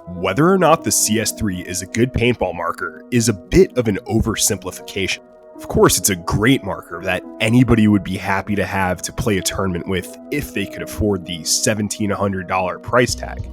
Whether or not the CS3 is a good paintball marker is a bit of an oversimplification. Of course, it's a great marker that anybody would be happy to have to play a tournament with if they could afford the $1,700 price tag.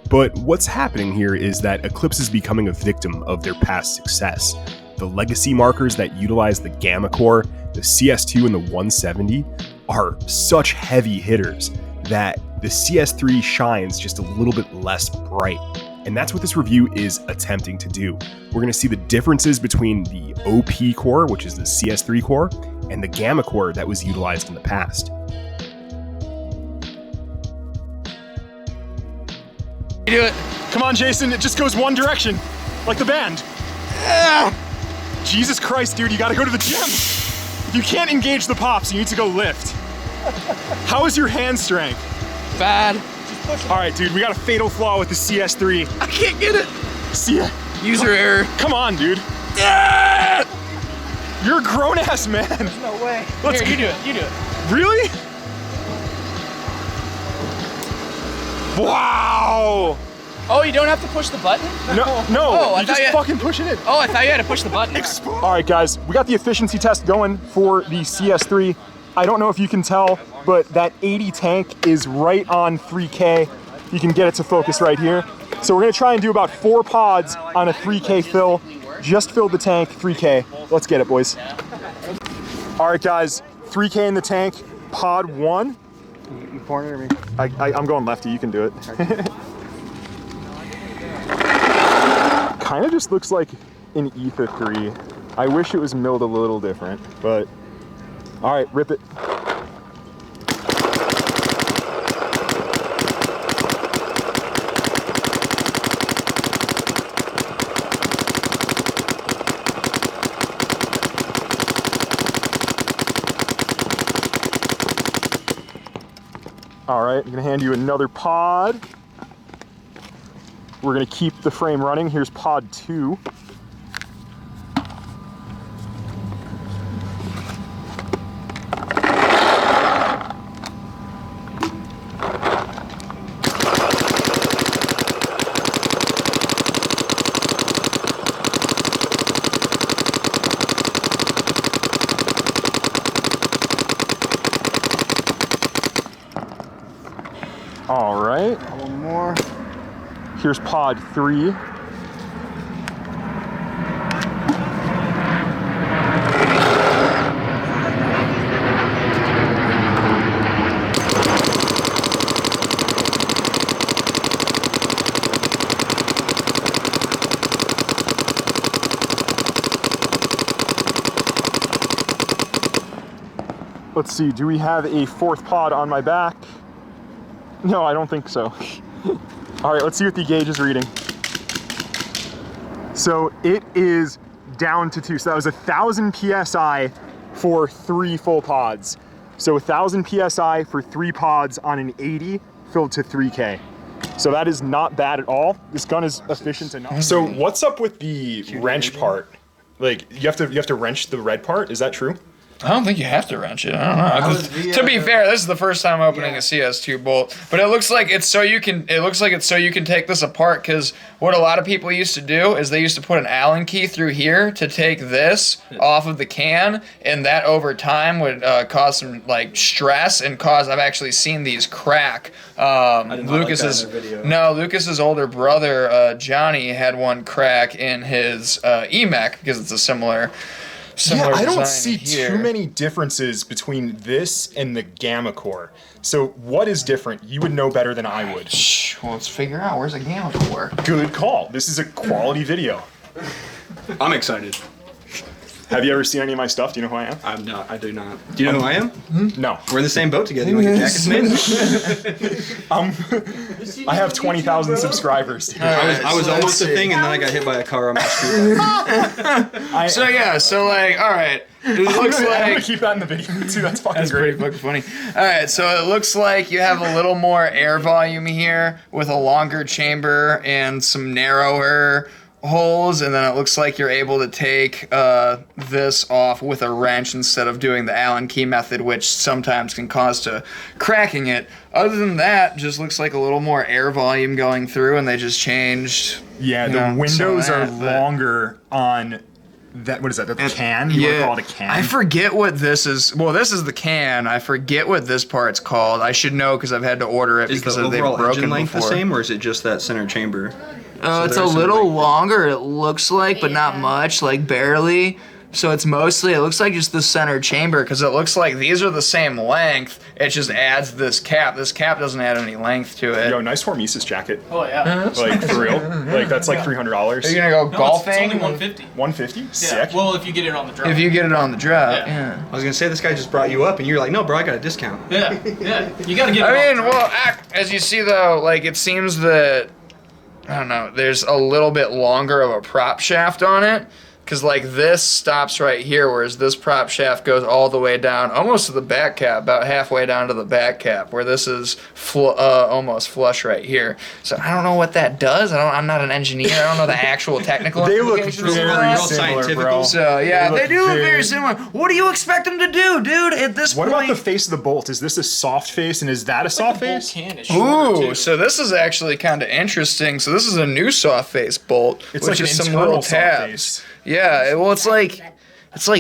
But what's happening here is that Eclipse is becoming a victim of their past success. The legacy markers that utilize the Gamma Core, the CS2 and the 170 are such heavy hitters that the CS3 shines just a little bit less bright. And that's what this review is attempting to do. We're going to see the differences between the OP core, which is the CS3 core, and the Gamma core that was utilized in the past. You do it. Come on, Jason, it just goes one direction, like the band. Jesus Christ, dude, you gotta go to the gym. If you can't engage the pops, you need to go lift. How is your hand strength? Bad. All right, dude, we got a fatal flaw with the CS3. I can't get it. See ya. User error. Come on, dude. You're a grown-ass man. There's no way. Let's Here, you do it. You do it. Really? Wow. Oh, you don't have to push the button? No, Oh, I you thought just fucking push it in. Oh, I thought you had to push the button. All right, guys, we got the efficiency test going for the CS3. I don't know if you can tell, but that 80 tank is right on 3K. You can get it to focus right here. So we're gonna try and do about 4 pods on a 3K fill. Just filled the tank, 3K. Let's get it, boys. All right, guys, 3K in the tank, pod 1. You corner me. I'm going lefty, you can do it. Kind of just looks like an Ether 3. I wish it was milled a little different, but all right, rip it. All right, I'm gonna hand you another pod. We're gonna keep the frame running. Here's pod 2. All right. One more. Here's pod 3. Let's see, do we have a 4th pod on my back? No, I don't think so. All right, let's see what the gauge is reading. So it is down to 2. So that was 1,000 PSI for 3 full pods. So 1,000 PSI for 3 pods on an 80 filled to 3K. So that is not bad at all. This gun is efficient enough. So what's up with the wrench part? Like you have to wrench the red part, is that true? I don't think you have to wrench it. I don't know. To be fair, this is the first time opening a CS2 bolt, but it looks like it's so you can. It looks like it's so you can take this apart. Because what a lot of people used to do is they used to put an Allen key through here to take this off of the can, and that over time would cause some like stress and cause. I've actually seen these crack. Lucas's Lucas's older brother Johnny had one crack in his EMAC because it's a similar. Yeah, I don't see too many differences between this and the Gamma Core. So what is different? You would know better than I would. Well, let's figure out where's the Gamma Core. Good call. This is a quality video. I'm excited. Have you ever seen any of my stuff? Do you know who I am? I'm not. I do not. Do you know who I am? No. We're in the same boat together. You want to get jackets made? I have 20,000 subscribers. I was almost a thing, and then I got hit by a car on my street. So all right. It looks like I'm gonna keep that in the video too. That's fucking great. Pretty fucking funny. All right, so it looks like you have a little more air volume here with a longer chamber and some narrower holes, and then it looks like you're able to take this off with a wrench instead of doing the Allen key method, which sometimes can cause to cracking it. Other than that, just looks like a little more air volume going through, and they just changed. Yeah, the windows are longer on that. What is that? The can? You want to call it a can? I forget what this is. Well, this is the can. I forget what this part's called. I should know because I've had to order it because they've broken before. Is the overall engine length the same, or is it just that center chamber? It's a little longer, it looks like, but not much, like barely. So it's mostly, it looks like just the center chamber, because it looks like these are the same length. It just adds this cap. This cap doesn't add any length to it. Yo, nice Hormesis jacket. Oh, yeah. Like, for real? Like, that's like $300. Are you going to go golfing? It's only 150. 150? Yeah. Sick. Well, if you get it on the drop. If you get it on the drop, yeah. I was going to say, this guy just brought you up, and you're like, no, bro, I got a discount. Yeah. You got to get it I on mean, the drop. well, as you see, though, like, it seems that, I don't know, there's a little bit longer of a prop shaft on it. Because, like, this stops right here, whereas this prop shaft goes all the way down, almost to the back cap, about halfway down to the back cap, where this is almost flush right here. So I don't know what that does. I'm not an engineer. I don't know the actual technical They look implications of very that. similar, bro. So, yeah, they do look very similar. What do you expect them to do, dude, at this point? What about the face of the bolt? Is this a soft face, and is that a soft face? Ooh, so this is actually kind of interesting. So this is a new soft face bolt, It's which like is an some little internal soft tabs. face. Yeah, well, it's like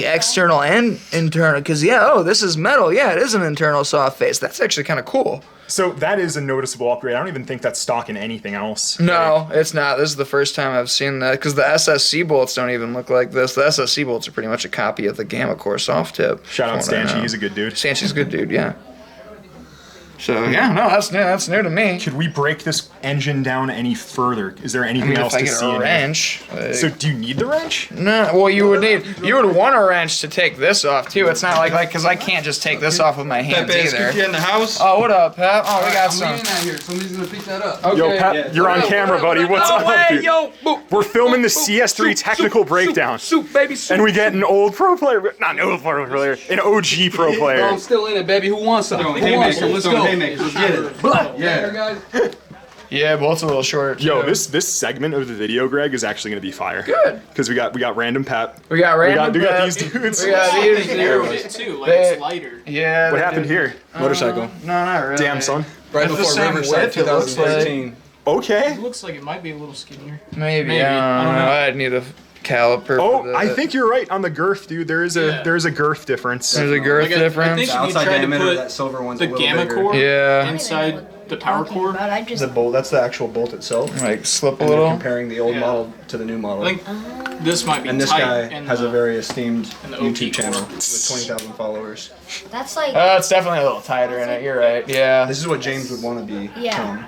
external and internal. Because this is metal. Yeah, it is an internal soft face. That's actually kind of cool. So that is a noticeable upgrade. I don't even think that's stock in anything else. No, it's not. This is the first time I've seen that, because the SSC bolts don't even look like this. The SSC bolts are pretty much a copy of the Gamma Core soft tip. Shout out Stanchi, he's a good dude. Stanchi's a good dude, yeah. So yeah, no, that's new to me. Could we break this engine down any further? Is there anything else to see? If I get a wrench. So do you need the wrench? No, well, you would want a wrench to take this off too. It's not like because I can't just take this off with my hands Pepe, either. you in the house? Oh, what up, Pep? Oh, we got some. I'm leaving out here. Somebody's gonna pick that up. Okay. Yo, Pep, you're on camera, buddy. What's up, dude? Yo, boop. We're filming the CS3 technical breakdown. Soup, baby, soup. And we get an old pro player, not an old pro player, an OG pro player. I'm still in it, baby. Who wants some? Who wants some? Let's go. Let's get it. Yeah, guys. Yeah, bolt's a little short. Yo, too. this segment of the video, Greg, is actually gonna be fire. Good. Because we got random Pep. We got random. We got Pep. these dudes. We got these They narrowed dudes. it too, like it's lighter. Yeah. What they happened did. here? Motorcycle. No, not really. Damn, son. Right It's the before same Riverside width, it looks like. 2013. Okay. It looks like it might be a little skinnier. Maybe. I don't know. I'd need a caliper. Oh, for I that. think you're right on the girth, dude. There is a girth difference. There's a girth Like, I difference. think The if you outside tried to diameter of put that silver one's the a little Gamma bigger. Core Yeah. inside the power core, I just The bolt, that's the actual bolt itself. Like slip a And they're little. comparing the old Yeah. model to the new model. I think this might be And this tight. guy and has a very esteemed and the OP YouTube channel core. with 20,000 followers. that's like It's definitely a little tighter in it. You're right. Yeah. This is what James would want to be. Yeah. Tom.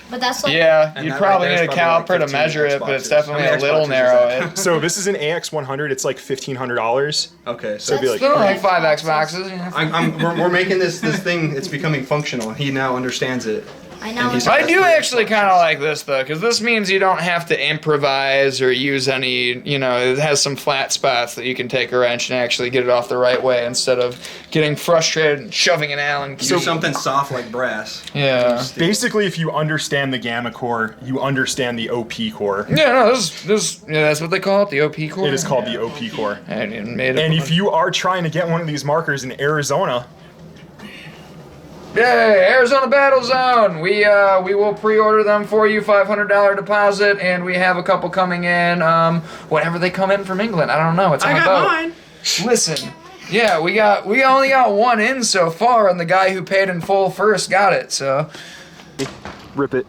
but that's like Yeah, And you'd that probably right there need a is probably like caliper to 15 measure it, but it's Xboxes. definitely How a many little Xboxes is narrow. that? So this is an AX100. It's like $1,500. Okay, So it'd be like, Still like 5 Xboxes. we're making this thing. It's becoming functional. He now understands it. I know. And he's- I do actually kind of like this though, because this means you don't have to improvise or use any, it has some flat spots that you can take a wrench and actually get it off the right way instead of getting frustrated and shoving an Allen key. So something soft like brass. Yeah. basically, if you understand the Gamma Core, you understand the OP Core. Yeah, no, that's what they call it, the OP core. It is called the OP Core. And made it. And if you are trying to get one of these markers in Arizona, Yay, Arizona Battle Zone! We will pre-order them for you, $500 deposit, and we have a couple coming in. Whenever they come in from England, I don't know. It's on a boat. mine. Listen, yeah, we only got one in so far, and the guy who paid in full first got it. So rip it.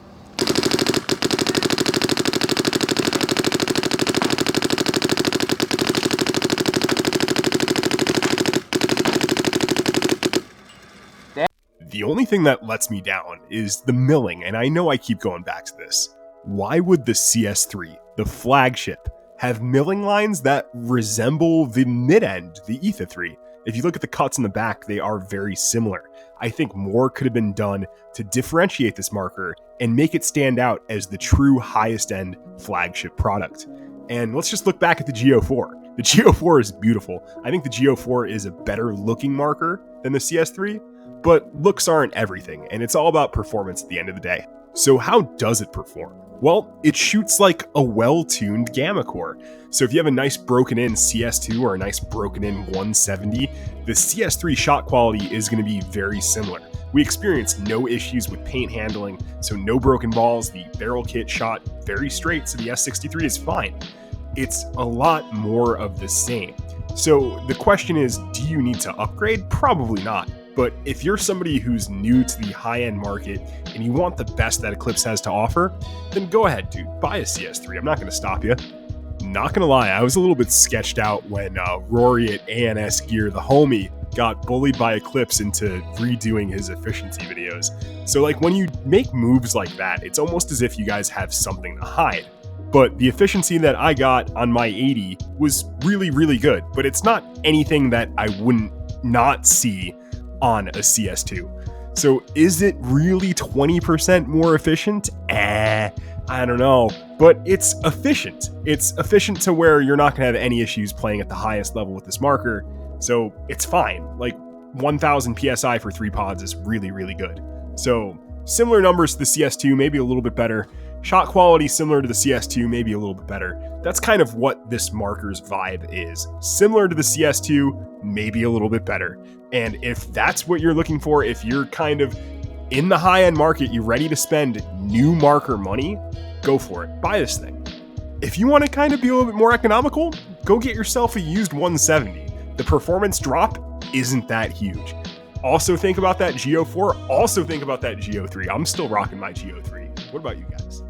The only thing that lets me down is the milling, and I know I keep going back to this. Why would the CS3, the flagship, have milling lines that resemble the mid-end, the Ether 3? If you look at the cuts in the back, they are very similar. I think more could have been done to differentiate this marker and make it stand out as the true highest-end flagship product. And let's just look back at the G04. The G04 is beautiful. I think the G04 is a better looking marker than the CS3, but looks aren't everything, and it's all about performance at the end of the day. So how does it perform? Well, it shoots like a well-tuned gamma core. So if you have a nice broken in CS2 or a nice broken in 170, the CS3 shot quality is going to be very similar. We experienced no issues with paint handling, so no broken balls. The barrel kit shot very straight, so the S63 is fine. It's a lot more of the same. So the question is, do you need to upgrade? Probably not. But if you're somebody who's new to the high-end market and you want the best that Eclipse has to offer, then go ahead, dude. Buy a CS3. I'm not going to stop you. Not going to lie, I was a little bit sketched out when Rory at ANS Gear, the homie, got bullied by Eclipse into redoing his efficiency videos. So like when you make moves like that, it's almost as if you guys have something to hide. But the efficiency that I got on my 80 was really, really good. But it's not anything that I wouldn't not see on a CS2. So is it really 20% more efficient? I don't know. But it's efficient. It's efficient to where you're not going to have any issues playing at the highest level with this marker. So it's fine. Like 1000 PSI for 3 pods is really, really good. So similar numbers to the CS2, maybe a little bit better. Shot quality similar to the CS2, maybe a little bit better. That's kind of what this marker's vibe is. Similar to the CS2, maybe a little bit better. And if that's what you're looking for, if you're kind of in the high-end market, you're ready to spend new marker money, go for it. Buy this thing. If you want to kind of be a little bit more economical, go get yourself a used 170. The performance drop isn't that huge. Also think about that G04. Also think about that G03. I'm still rocking my G03. What about you guys?